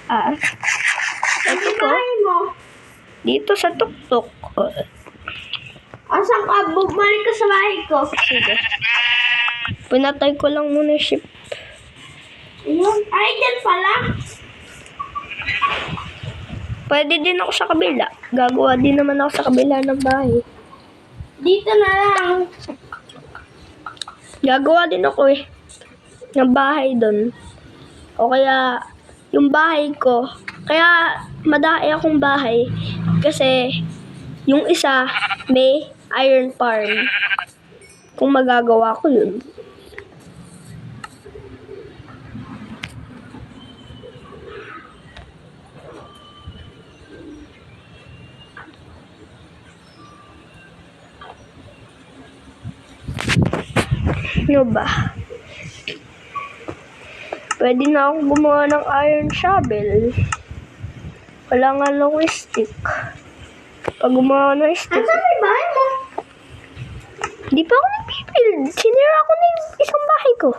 Ah. Ito po. Dito sa tuktok. Asan ka? Bumalik ka sa bahay ko. Sige. Pinatay ko lang muna yung ship. Ayun. Ay, dyan pala. Pwede din ako sa kabila. Gagawa din naman ako sa kabila ng bahay. Dito na lang. Gagawa din ako ng bahay doon. O kaya, yung bahay ko. Kaya, madami akong bahay. Kasi, yung isa, may iron farm. Kung magagawa ko yun. Ano ba? Pwede na akong gumawa ng iron shovel. Wala nga lang stick. Pag gumawa ng stick, Asan may bahay mo? di pa ako nag-build. Sinira ko na yung isang bahay ko.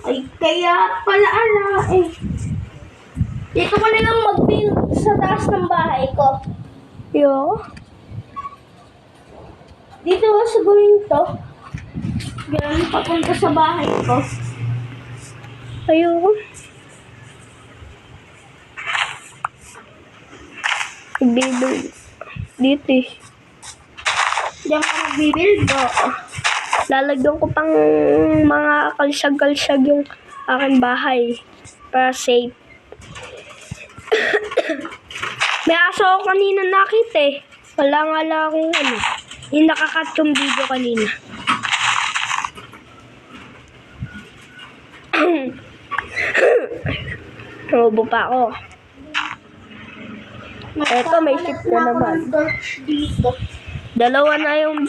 Ay, kaya pala Dito ko na lang mag-build sa taas ng bahay ko. Yo. Dito ko saguhin to. Ganun papunta sa bahay ko. Ayoko. I-build dito Diyan ka mag-build ko. Lalagyan ko pang mga kalsag-kalsag yung aking bahay. Para safe. May aso ako kanina nakita Wala nga lang akong yung nakakat yung video kanina. Tubo pa ako. Eto, may ship na naman. Dito. Dalawa na yung,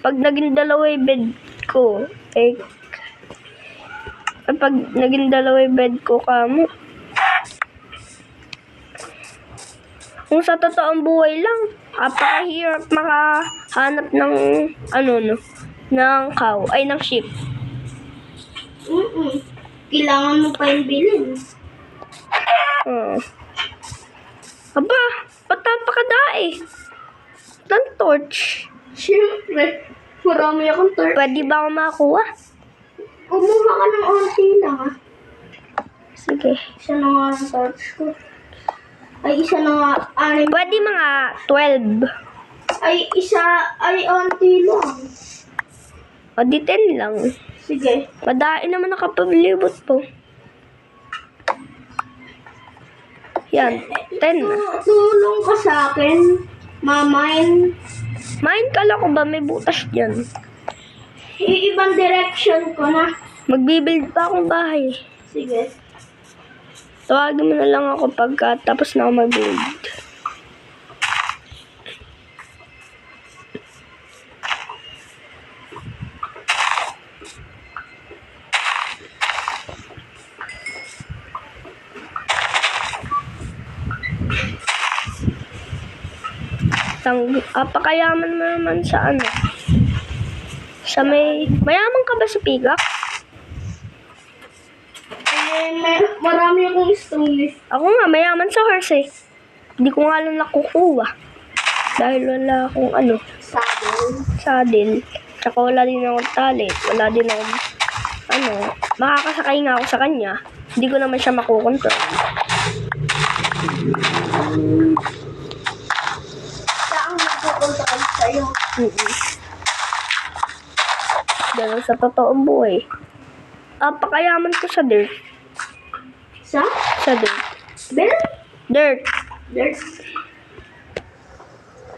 pag naging dalawa yung bed ko, pag naging dalawa yung bed ko kamo, kung sa totoong buhay lang, apakahirap makahanap ng, ng cow, ng sheep. Kailangan mo pa yung bilhin. Aba, ba't napakadai? Ng torch. Siyempre, marami akong torch. Pwede ba ako makakuha? Kumuha ka ng onti lang Sige. Isa na nga ang torch ko. Ay, isa na nga. Pwede mga 12. Ay, onti lang. O di 10 lang. Sige. Madai naman nakapaglibot po. Yan, 10 na. Tulong ka sa akin. Mamain. Main kala ko ba may butas dyan? Ibang direction ko na. Magbibuild pa akong bahay. Sige. Tawagin mo na lang ako pagka tapos na ako mag-build. Pakayaman mo naman sa sa mayaman ka ba sa pigak? Marami akong stone. Ako nga, mayaman sa horse Hindi ko nga lang nakukuha. Dahil wala akong saddle. Tsaka wala din akong tali. Wala din akong, makakasakay nga ako sa kanya. Hindi ko naman siya makukontrol. Saan magkukontrol sa'yo? Dahil sa totoong buhay. Pakayaman ko sa dirt. Sa dirt. Dirt.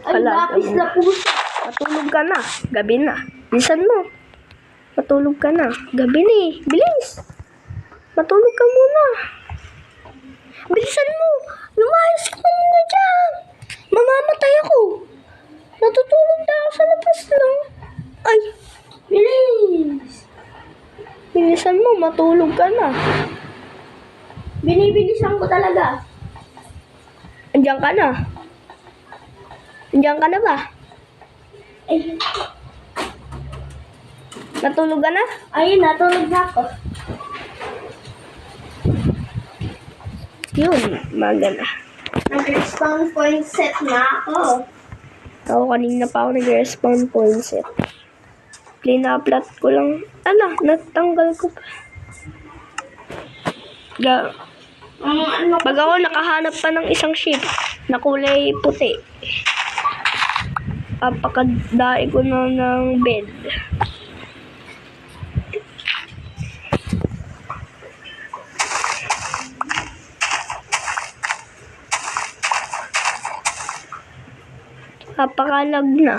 Ay, lapis na puso. Matulog ka na. Gabi na. Bilisan mo. Matulog ka na. Gabi na Bilis. Matulog ka muna. Bilisan mo. Lumayas ka muna dyan. Mamamatay ako. Natutulog na ako sa labas lang. Ay. Bilis. Bilisan mo. Matulog ka na. Binibilisan ko talaga. Andiyan ka na. Andiyan ka na ba? Ay, Natulog ka na? ayun, natulog na ako. Yun, maga na. Nag-respawn point set na ako. Ako kanina pa ako nag-respawn point set. Plinaplat ko lang. Natanggal ko pa. Pag ako nakahanap pa ng isang ship na kulay puti, papakadai ko na ng bed. Papakalag na.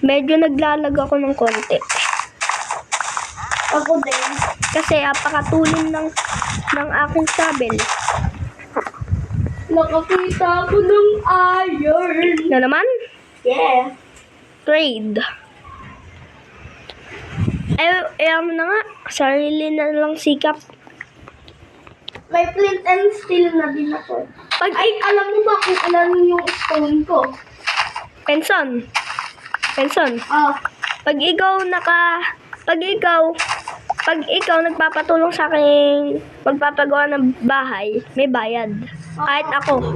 Medyo naglalag ako ng konti. Ako din. Kasi apakatulin ng aking shovel. Nakakita ako ng iron. Na naman? Yeah. Trade. Ano na nga. Sarili na lang sikap. May flint and steel na din ako. Ay, alam mo ba kung alam yung stone ko? Penson. Ah, Pag ikaw nagpapatulong sa akin magpapagawa ng bahay, may bayad. Kahit ako.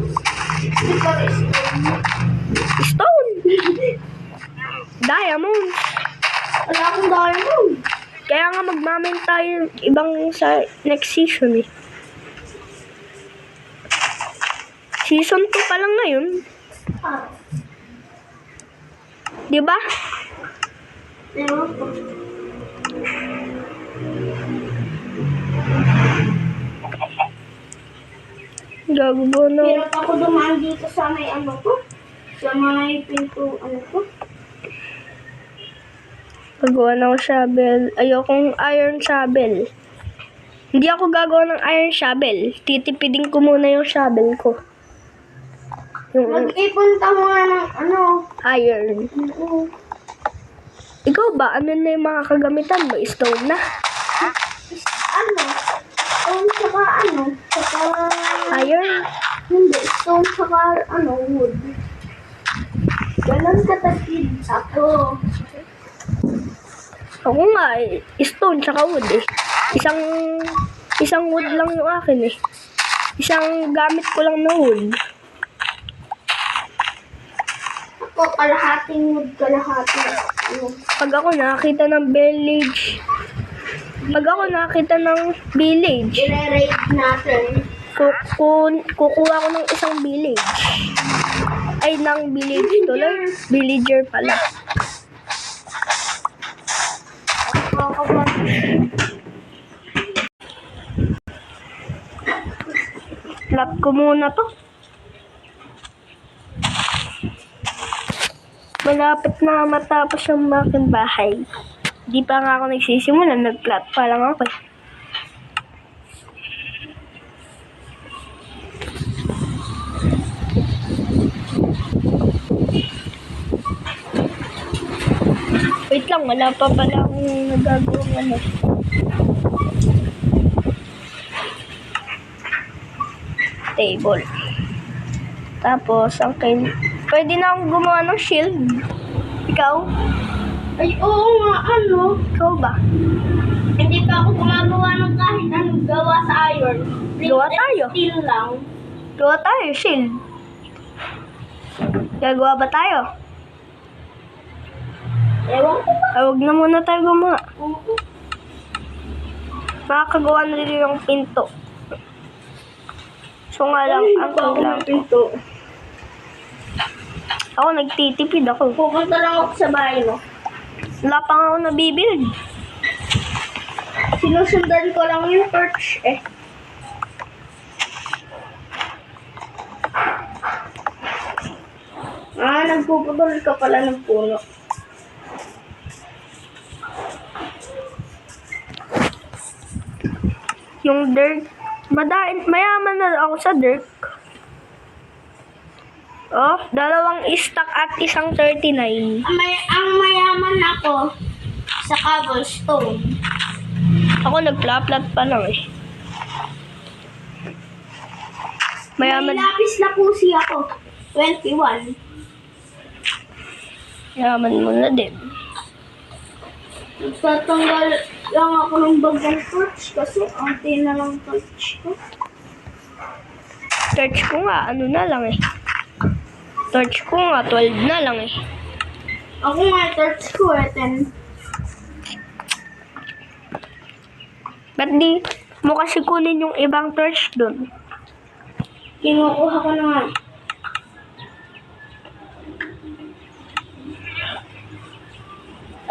di ba stone? Stone. Diamond. Wala akong diamond. Kaya nga magmamin tayo ibang sa next season eh. Season 2 pa lang ngayon. Ah, Di ba? ewan ko. Gago na. Hirap ako dumaan dito sa may ano ko. Sa may pinto ano ko. Gagawa na ako shovel. Ayokong iron shovel. Hindi ako gagawa ng iron shovel. Titipidin ko muna yung shovel ko. Yung Mag-ipon ka muna ng ano. iron. Ikaw ba? Ano na yung mga kagamitan mo? Stone na? Ano? Stone saka ano? Saka... Iron? Hindi. Stone saka ano? Wood. Ganon katagid ako. Ako nga eh. Stone tsaka wood eh. Isang wood lang yung akin eh. Isang gamit ko lang na wood. Ako kalahating wood, kalahating ano. Pag ako nakakita ng village, I-raid natin. kukuha ko ng isang village. Ay, ng village tuloy. Villager pala. Slap ko muna to. Malapit na matapos ang aking bahay. Di pa nga ako nagsisimula, nag-plot pa lang ako eh. Wait lang, wala pa pala akong nagagawang ano. Table. Tapos, pwede na akong gumawa ng shield. Ikaw? Ay, oo nga, ano? Ikaw ba? Hindi pa ako gumagawa ng kahit anong gawa sa iron. Gawa tayo. Steel lang. Gawa tayo, shield. Gagawa ba tayo? Ewan ko ba? Ay, wag na muna tayo gumawa. Oo. Makakagawa na rin yung pinto. So nga lang, ang kulang. pinto. Ako nagtitipid ako. Pupunta lang ako sa bahay mo. Wala pa nga ako nabibilid. Sinusundan ko lang yung torch eh. Nagpuputol ka pala ng puno. Yung dirt. Mayaman na ako sa dirt. Oh, 2 stack at isang 39. Ang mayaman ako sa cobblestone. Ako nagpla-plat pa lang eh. May Mayaman. lapis na pusi ako. 21. Mayaman mo na din. Nagtatanggal lang ako ng bag ng torch kasi unti na lang torch ko. Torch ko nga, ano na lang eh. Torch ko nga, 12 na lang eh. Ako nga, torch ko 10. Ba't di mo kasi kunin yung ibang torch dun? Kinukuha ko na nga.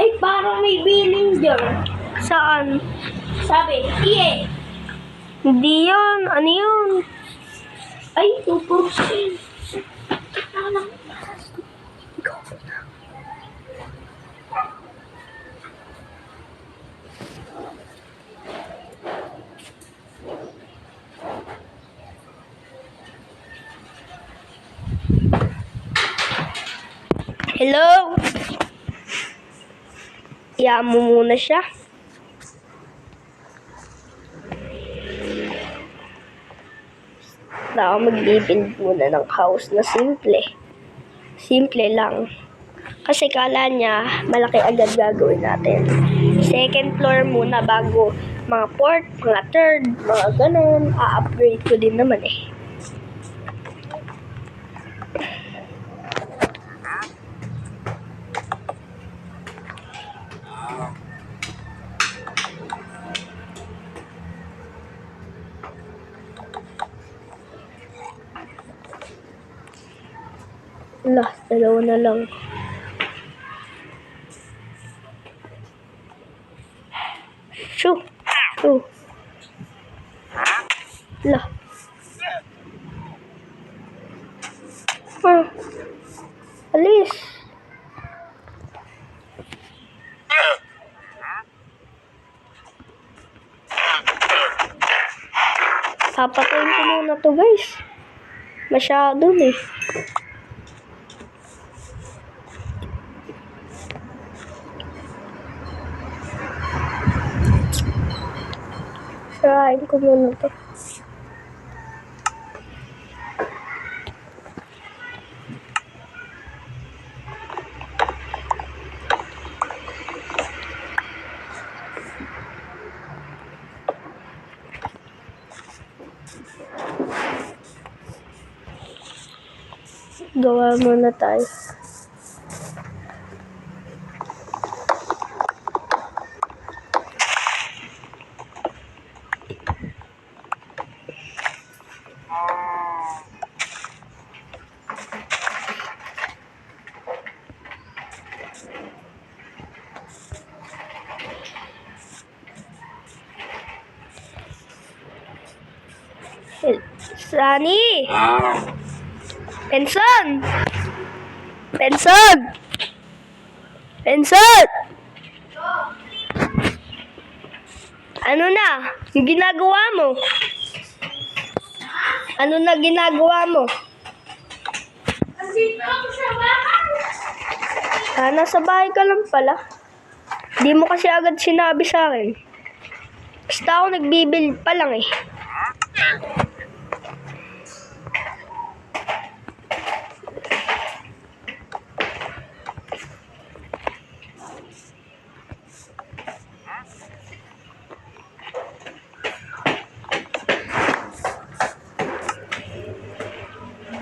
Ay, parang may billing dyan. Saan? Sabi, iye. Hindi yun. Ano yun? Ay, 2%. Hello? Iyaan mo muna siya. Ako mag-build muna ng house na simple. Simple lang. Kasi kala niya, malaki agad gagawin natin. Second floor muna bago mga fourth, mga third, mga ganun. A-upgrade ko din naman eh. Lah, dalawa na lang. Shoo! Shoo! Lah. Alis. Papatayin ko muna to guys. Masyado eh. Sarain ko muna to. Gawa muna tayo. Sunny! Benson! Benson! Benson! Ano na? Yung ginagawa mo? Ano na ginagawa mo? Nandito ako sa bahay. Nasa bahay ka lang pala. Di mo kasi agad sinabi sa akin. Basta ako nagbibuild pa lang eh.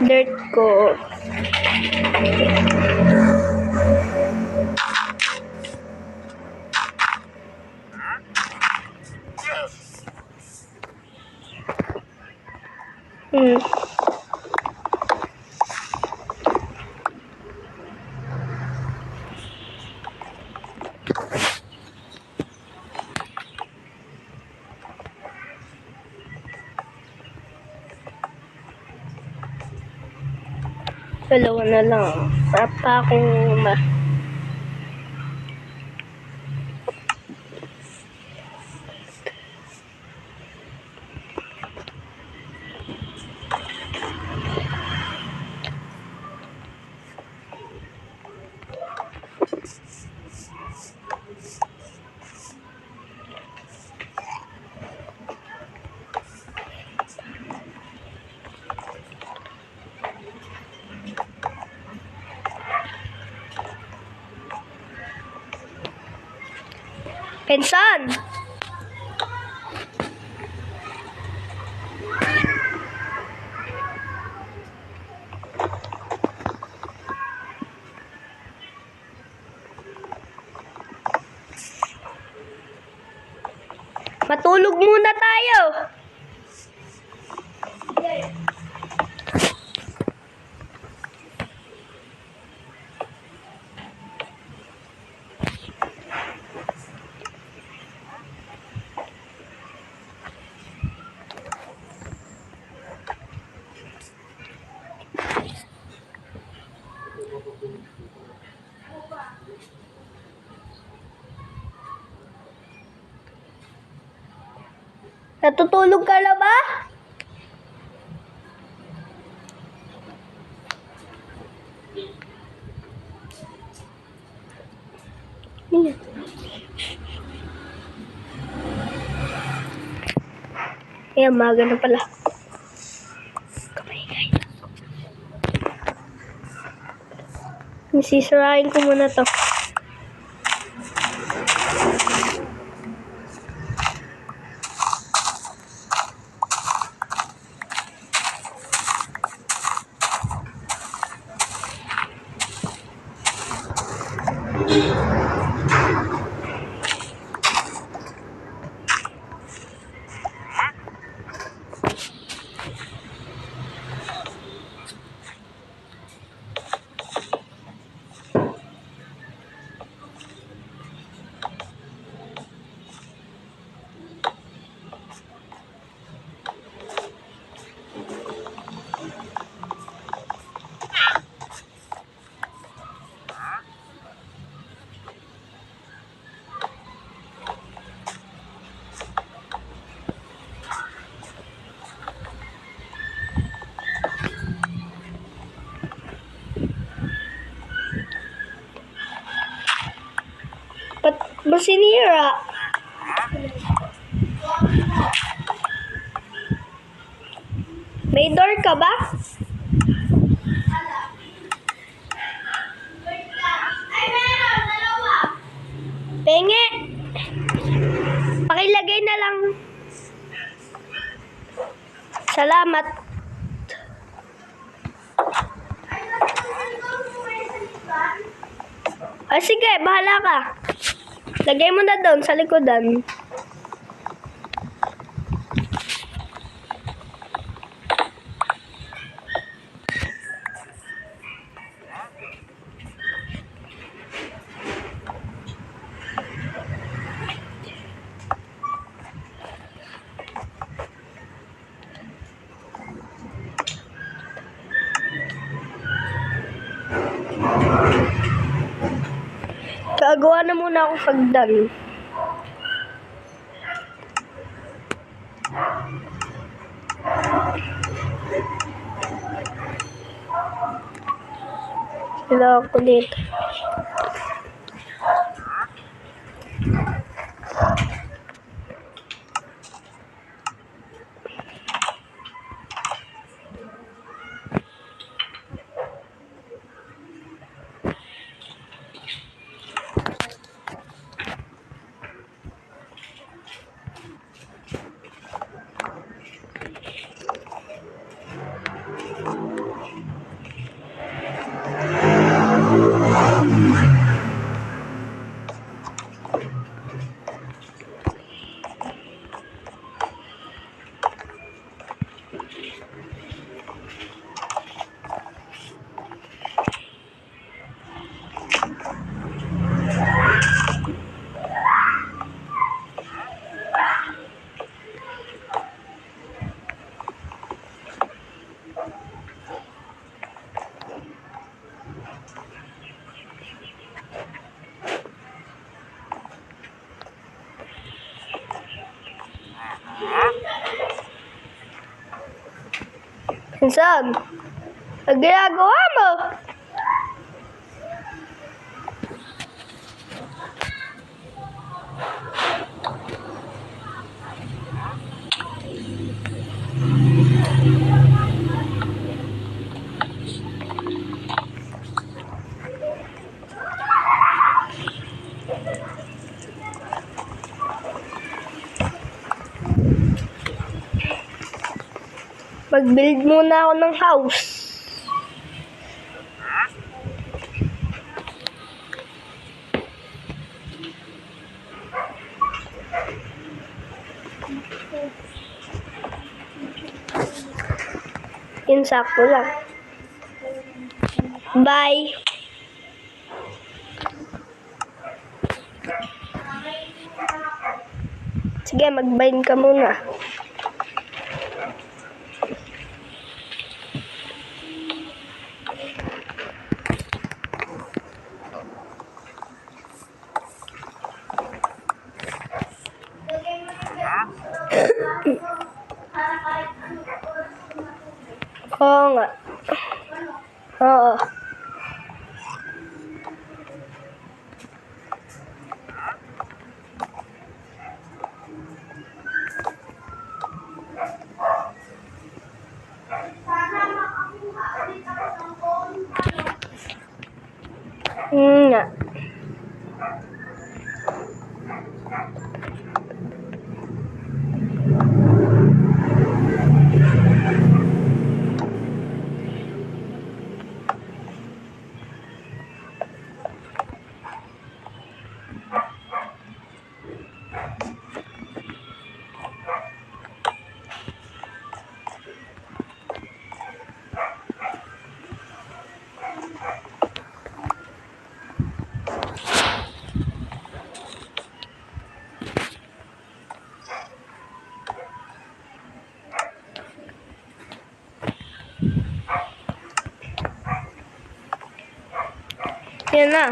Dirt ko. Dalawa na lang. Papa akong Benson! Matulog muna tayo. Natutulog ka na ba? Ayan, maga na pala. Sisirain ko muna to. Ba't ba sinira? May door ka ba? Ay, meron! Dalawa! Penge! Pakilagay na lang. Salamat. Ay, natutulog mo kayo sa likod? Ah, sige, bahala ka. Lagay mo na doon sa likodan. Gagawa na muna ako sagdan. Kailangan ko dito. Pinsan, ang ginagawa mo? Mag-build muna ako ng house. Yun, sakto lang. Bye. Sige, mag-bind ka muna. Oo nga. Oo. Nga. Yan na.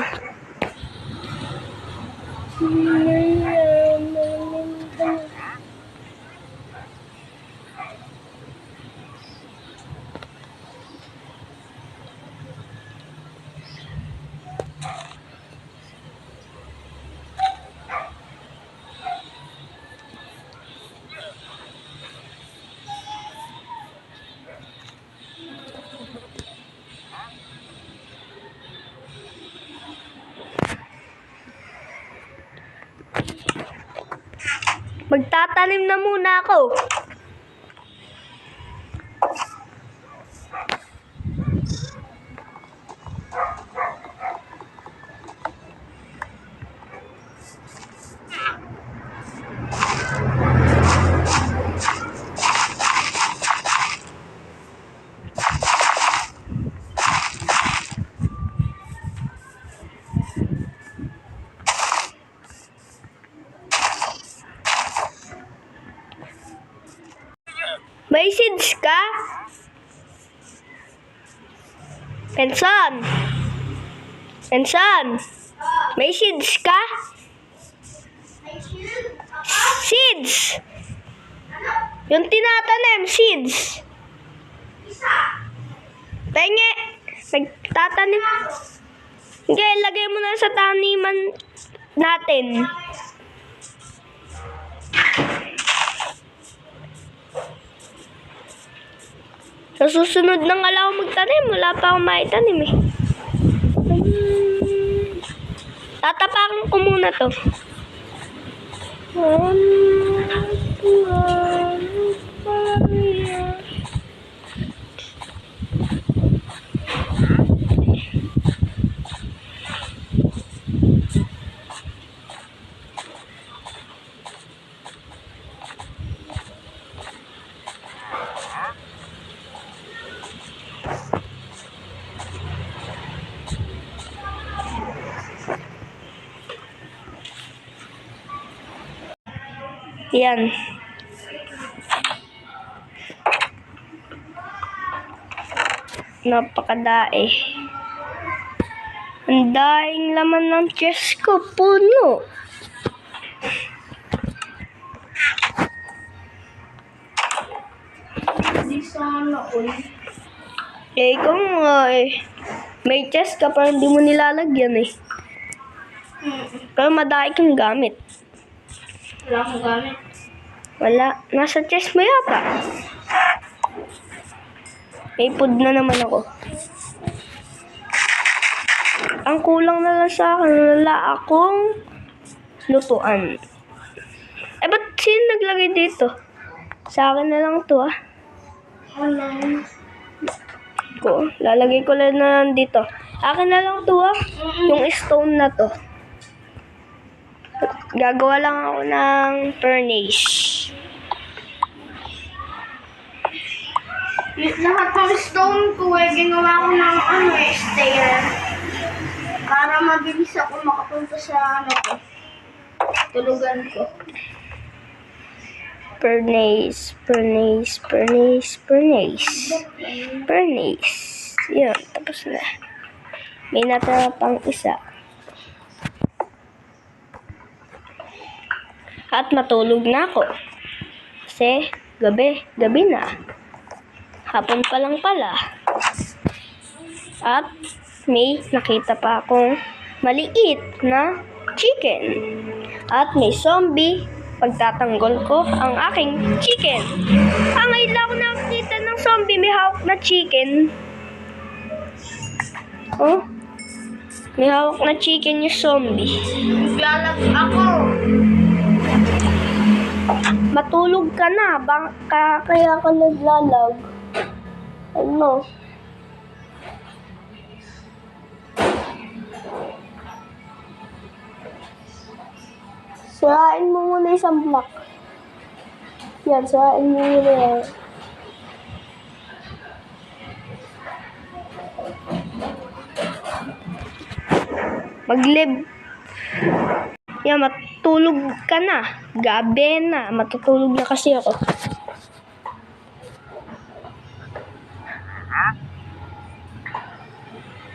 Magtatanim na muna ako. May seeds ka? Penson? Penson? May seeds ka? Seeds! Yung tinatanim, seeds. Penge, nagtatanim. Hindi, lagay mo na sa taniman natin. Sa susunod na nga lang ako magtanim, wala pa akong maitanim eh. Tatapakan ko muna to. Yan. Napakadae. Ang daing laman ng chest ko, puno. Hindi sana all. Eh, ikaw nga eh. May chest ka pero hindi mo nilalagyan eh. Pero madami kang gamit. Wala akong gamit. Wala. Nasa chest mo yata. May food na naman ako. Ang kulang na lang sa akin, wala akong lutuan. Eh, ba't sino naglagay dito? Sa akin na lang to ah. Online. Lalagay ko lang na lang dito. Akin na lang to ah. Yung stone na to. Gagawa lang ako ng furnace. Lahat ng stone ko ginawa ko ng stair. Para mabilis ako makapunta sa tulugan ko. Furnace. Yun, tapos na. May natira pang isa. At matulog na ako. Kasi gabi na. Hapon pa lang pala. At may nakita pa akong maliit na chicken. At may zombie. Pagtatanggol ko ang aking chicken. Ngayon lang ako nakakita ng zombie may hawak na chicken. Oh? May hawak na chicken yung zombie. Naglalag ako. Matulog ka na. Baka kaya ka naglalag. Ano? Sirain mo muna isang block. Yan, sirain mo muna yan. Yan, matulog ka na. Gabi na. Matutulog na kasi ako.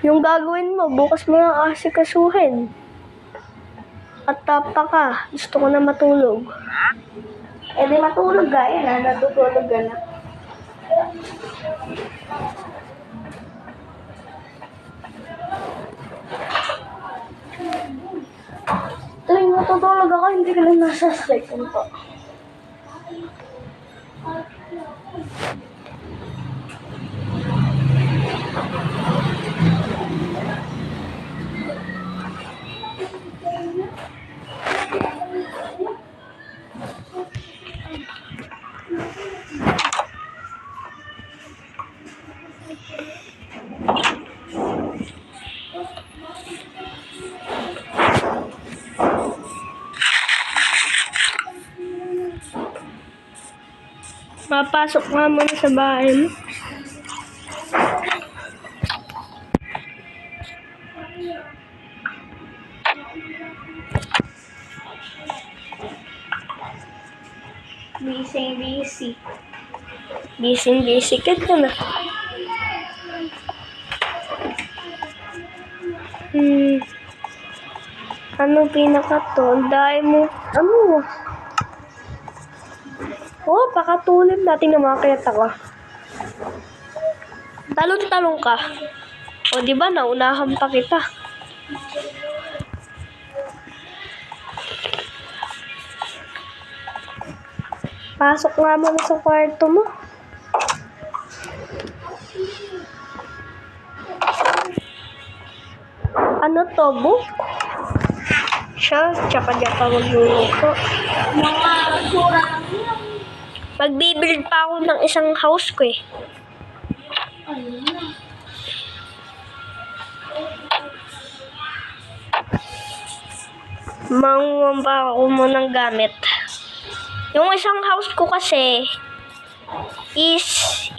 Yung gagawin mo, bukas mo yung asikasuhin. At tapa ka. Gusto ko na matulog. Di matulog ka. Yan natutulog ka na. Tuwing matutulog ako, hindi ka lang nasa second ko. Mapasok nga muna sa bahay mo. Busy ka na. Ano pinaka-to? Dahil mo, pakatulog natin na makakita ko. Talong-talong ka. Di ba, naunahan pa kita. Pasok nga muna sa kwarto mo. Ano to, book? Siya, tsaka diyan pa magluluto. Mga sura lang yan. Magbibuild pa ako ng isang house ko eh. Ayun na. Manguha pa ako munang gamit. Yung isang house ko kasi is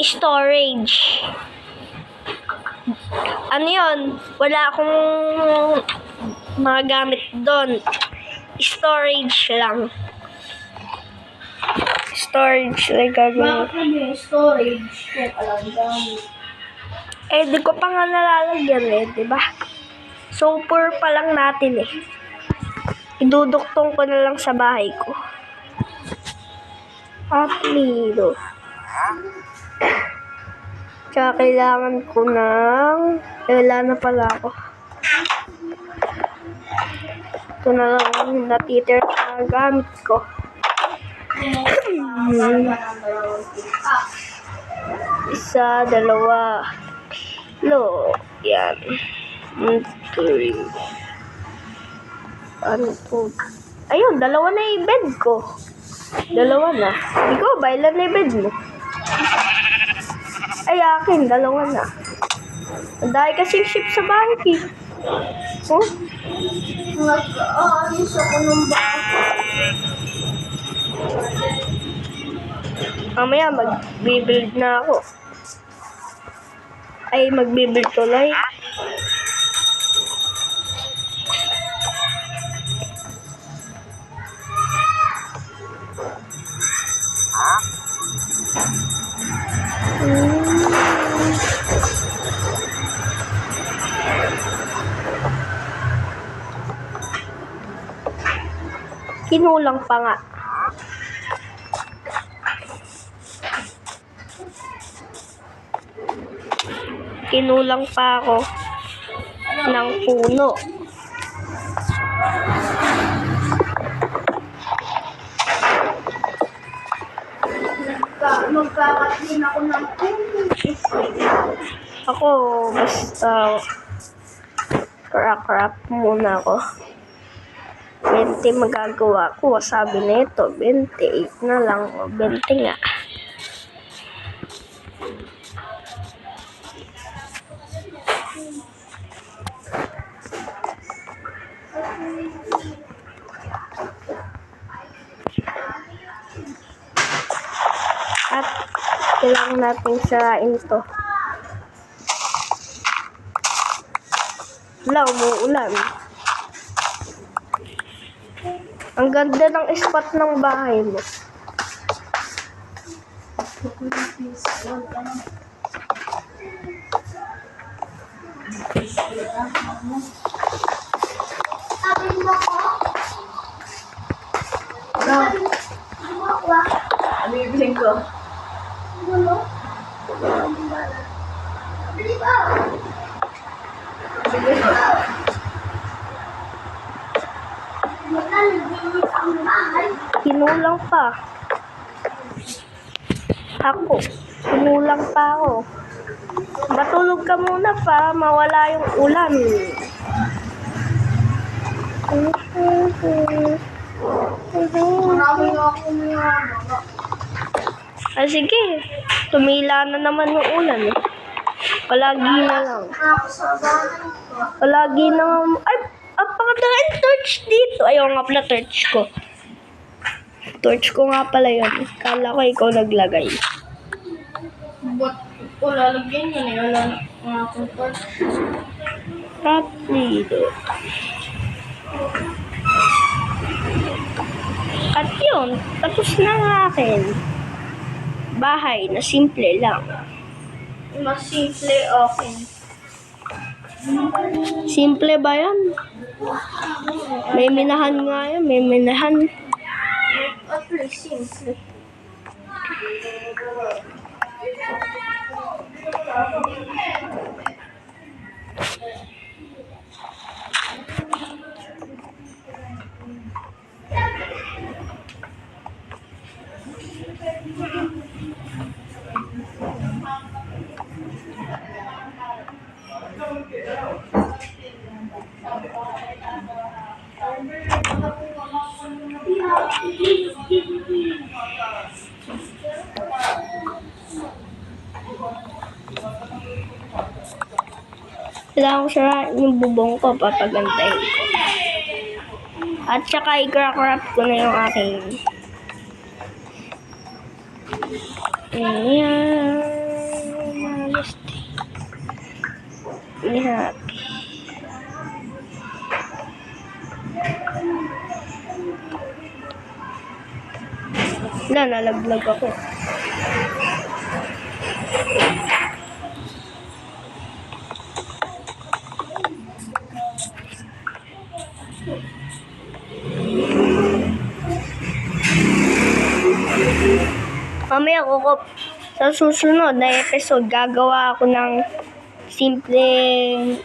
storage. Ano yun? Wala akong mga gamit doon. Storage lang. Storage like gagawin. Bakit yung storage kung alam gamit? Di ko pa nga nalalagyan diba? Super pa lang natin Iduduktong ko na lang sa bahay ko. At lilo. Tsaka kailangan ko ng... wala na pala ako. Ito na lang natitira sa gamit ko. Isa, dalawa. Yan. 3. Ano po? Ayun, dalawa na yung bed ko. Dalawa na. Ikaw ba? Ilan na yung bed mo? Ay, akin. Dalawa na. Dahil kasing ship sa bahay Nag-aayos ako ng bahay. Mamaya, mag-build na ako. Ay, magbibuild tuloy. Kinulang pa nga. Kinulang pa ako ng puno. Magkakat din ako ng Ako, basta crack muna ako. 20 magagawa ko. Sabi na ito, 28 na lang. O, 20 nga. At kailangan natin sirain ito. Wala, umuulan. Ang ganda ng spot ng bahay mo. Sabi mo ko? Ano ibiling ko? Gulo? Bili ba? Kinulang pa. Ako. Kinulang pa ako. Matulog ka muna para mawala yung ulan. Marami na ako mga Ah, sige. Tumila na naman yung ulan. Palagi na lang. ako sa bahay ko. Palagi na nga. Ay, apakadaing torch dito. Ayaw nga pala torch ko. Torch ko nga pala yun. Kala ko ikaw naglagay. Ba't ko lalagyan yun eh? Wala na akong torch. Rapido. At yun, tapos na ang akin. Bahay na simple lang. Mas simple okay. Simple ba yan? May minahan nga yan. May minahan. At least simple. Kailangan ko sirain yung bubong ko, papagandahin ko. At saka i-crack ko na yung aking. Ayan. Happy. Wala, nalaglag ako. Mamaya ko sa susunod na episode, gagawa ako ng simpleng